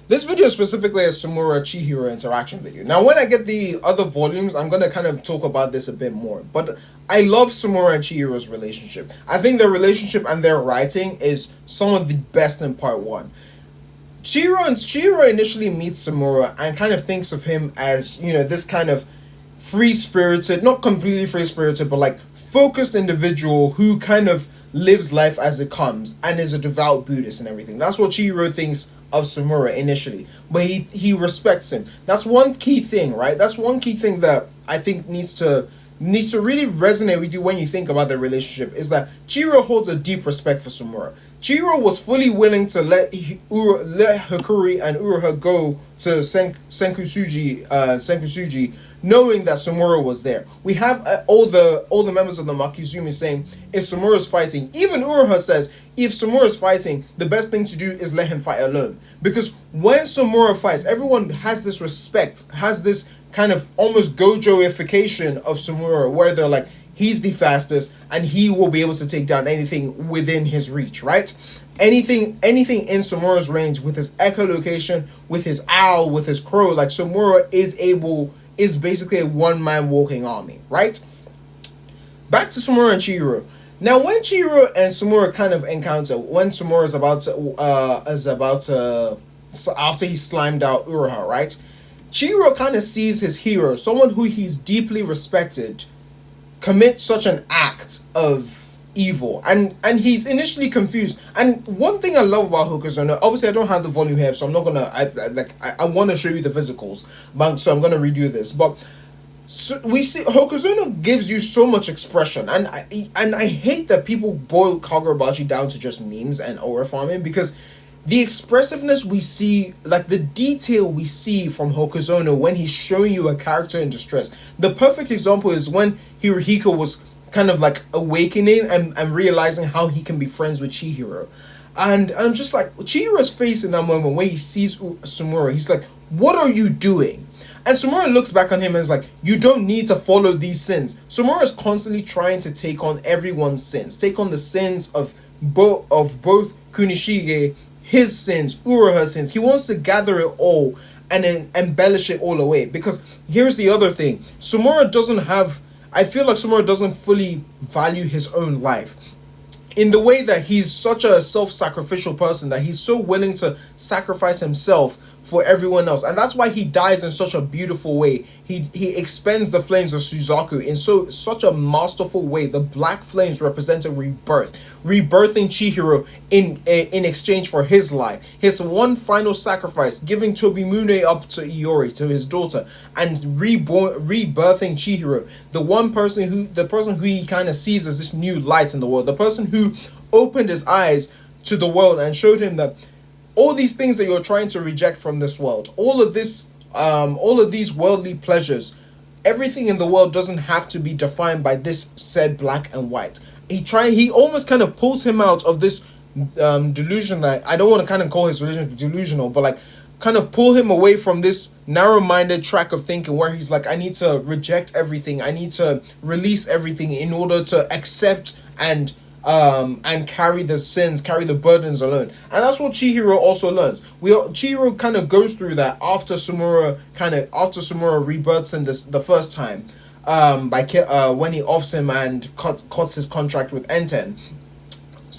This video specifically is Samura Chihiro interaction video. Now, when I get the other volumes, I'm gonna kind of talk about this a bit more. But I love Samura and Chihiro's relationship. I think their relationship and their writing is some of the best in part one. Chihiro initially meets Samura and kind of thinks of him as, this kind of free spirited, not completely free spirited, but like focused individual who kind of lives life as it comes and is a devout Buddhist and everything. That's what Chihiro thinks of Samura initially, but he respects him. That's one key thing, right? That's one key thing that I think needs to really resonate with you when you think about their relationship, is that Chihiro holds a deep respect for Samura. Chihiro was fully willing to let Hikuri and Uruha go to Senkusuji, knowing that Samura was there. We have all the members of the Makizumi saying, if Samura's fighting, even Uruha says, if Samura's fighting, the best thing to do is let him fight alone. Because when Samura fights, everyone has this respect, has this kind of almost Gojoification of Samura, where they're like, he's the fastest and he will be able to take down anything within his reach, right? Anything in Samura's range, with his echolocation, with his owl, with his crow, like Samura is basically a one-man walking army, right? Back to Samura and Chihiro. Now, when Chihiro and Samura kind of encounter, when Samura is about to after he slimed out Uruha, right? Chihiro kind of sees his hero, someone who he's deeply respected, commit such an act of evil, and he's initially confused. And one thing I love about Hokuzono, obviously I don't have the volume here, so I'm not gonna I want to show you the physicals, but so I'm gonna redo this. But so we see Hokuzono gives you so much expression, and I hate that people boil Kagurabachi down to just memes and aura farming, because the expressiveness we see, like the detail we see from Hokuzono when he's showing you a character in distress. The perfect example is when Hirohiko was kind of like awakening and realizing how he can be friends with Chihiro. And I'm just like, Chihiro's face in that moment when he sees Samura, he's like, what are you doing? And Samura looks back on him and is like, you don't need to follow these sins. Samura is constantly trying to take on everyone's sins, take on the sins of both Kunishige, his sins, Uruha's sins. He wants to gather it all and then embellish it all away. Because here's the other thing. I feel like Samura doesn't fully value his own life, in the way that he's such a self-sacrificial person, that he's so willing to sacrifice himself for everyone else. And that's why he dies in such a beautiful way. He expends the flames of Suzaku in such a masterful way. The black flames represent a rebirthing Chihiro in exchange for his life, his one final sacrifice, giving Tobimune up to Iori, to his daughter, and rebirthing Chihiro, the person who he kind of sees as this new light in the world, the person who opened his eyes to the world and showed him that all these things that you're trying to reject from this world, all of these worldly pleasures, everything in the world doesn't have to be defined by this said black and white. He almost kind of pulls him out of this delusion, that I don't want to kind of call his religion delusional, but like kind of pull him away from this narrow-minded track of thinking where he's like, I need to reject everything, I need to release everything in order to accept and carry the sins, carry the burdens alone. And that's what Chihiro also learns. Chihiro kind of goes through that after Samura rebirths him the first time, when he offs him and cuts his contract with Enten.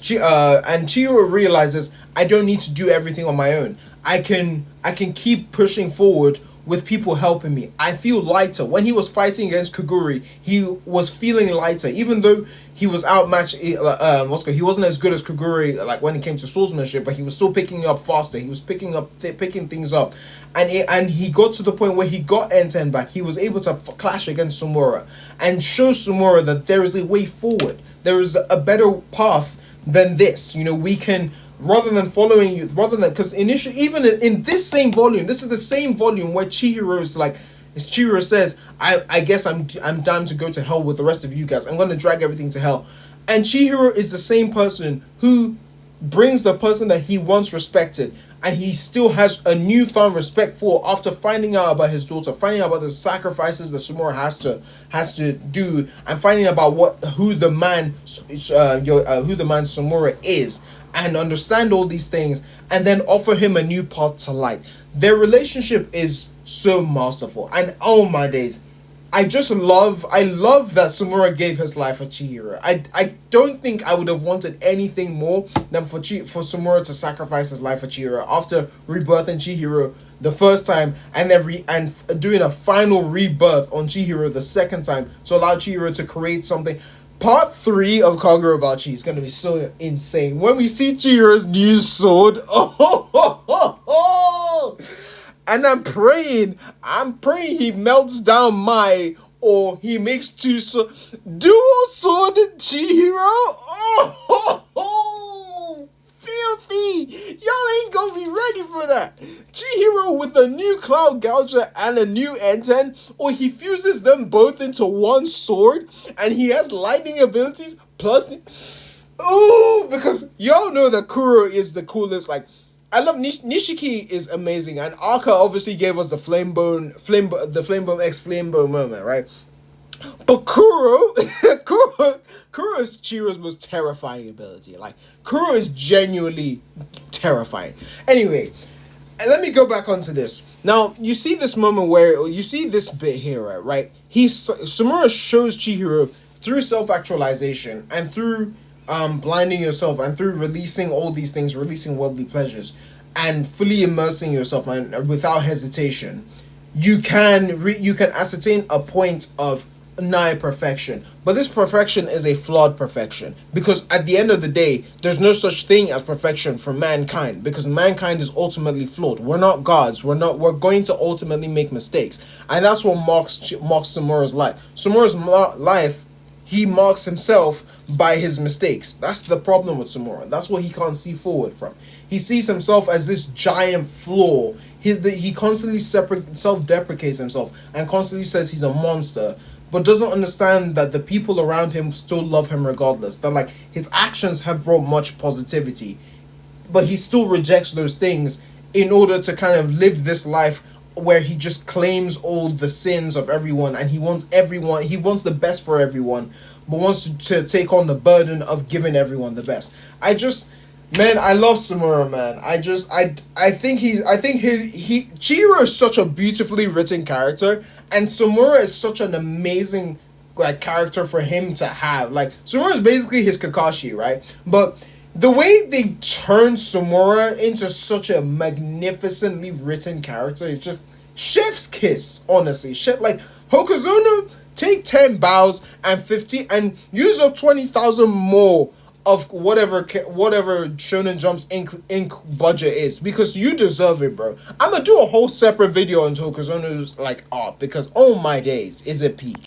And Chihiro realizes, I don't need to do everything on my own. I can keep pushing forward with people helping me. I feel lighter. When he was fighting against Koguri, he was feeling lighter, even though he was outmatched. He wasn't as good as Koguri, like when it came to swordsmanship, but he was still picking up faster. He was picking things up, and he got to the point where he got Enten back. He was able to clash against Samura and show Samura that there is a way forward. There is a better path than this. We can, because initially, even in this same volume, this is the same volume where Chihiro says, I guess I'm damned to go to hell with the rest of you guys. I'm going to drag everything to hell. And Chihiro is the same person who brings the person that he once respected, and he still has a newfound respect for, after finding out about his daughter, finding out about the sacrifices that Samura has to do, and finding out about who the man Samura is, and understand all these things. and then offer him a new path to light. Their relationship is so masterful, and oh my days, I love that Samura gave his life for Chihiro. I don't think I would have wanted anything more than for Samura to sacrifice his life for Chihiro after rebirthing Chihiro the first time, and then doing a final rebirth on Chihiro the second time to allow Chihiro to create something. Part 3 of Kagurabachi is gonna be so insane when we see Chihiro's new sword. Oh, and I'm praying he melts down Mai, or he makes dual sword Chihiro. Oh, filthy! Y'all ain't gonna be ready for that. Chihiro with a new Cloud Gouger and a new N10, or he fuses them both into one sword, and he has lightning abilities plus. Oh, because y'all know that Kuro is the coolest. Like, I love Nishiki is amazing, and Aka obviously gave us the Flamebone X Flamebone moment, right? But Kuro is Chihiro's most terrifying ability. Like, Kuro is genuinely terrifying. Anyway, let me go back onto this. Now, you see this moment where you see this bit here, right? Samura shows Chihiro through self-actualization and through blinding yourself and through releasing all these things, releasing worldly pleasures, and fully immersing yourself and without hesitation, you can ascertain a point of nigh perfection. But this perfection is a flawed perfection, because at the end of the day, there's no such thing as perfection for mankind, because mankind is ultimately flawed. We're not gods. We're going to ultimately make mistakes, and that's what marks Samura's life. Samura's life, he marks himself by his mistakes. That's the problem with Samura. That's what he can't see forward from. He sees himself as this giant flaw. He constantly self-deprecates himself and constantly says he's a monster, but doesn't understand that the people around him still love him regardless. That, like, his actions have brought much positivity, but he still rejects those things in order to kind of live this life where he just claims all the sins of everyone, and he wants the best for everyone, but wants to take on the burden of giving everyone the best. I love Samura, man. I think Chihiro is such a beautifully written character, and Samura is such an amazing, like, character for him to have. Like, Samura is basically his Kakashi, right? But the way they turn Samura into such a magnificently written character is just chef's kiss, honestly. Shit, like, Hokuzono, take 10 bows and 50 and use up 20,000 more of whatever Shonen Jump's ink budget is, because you deserve it, bro. I'm gonna do a whole separate video on Hokuzono's, like, art, because oh my days, is it peak.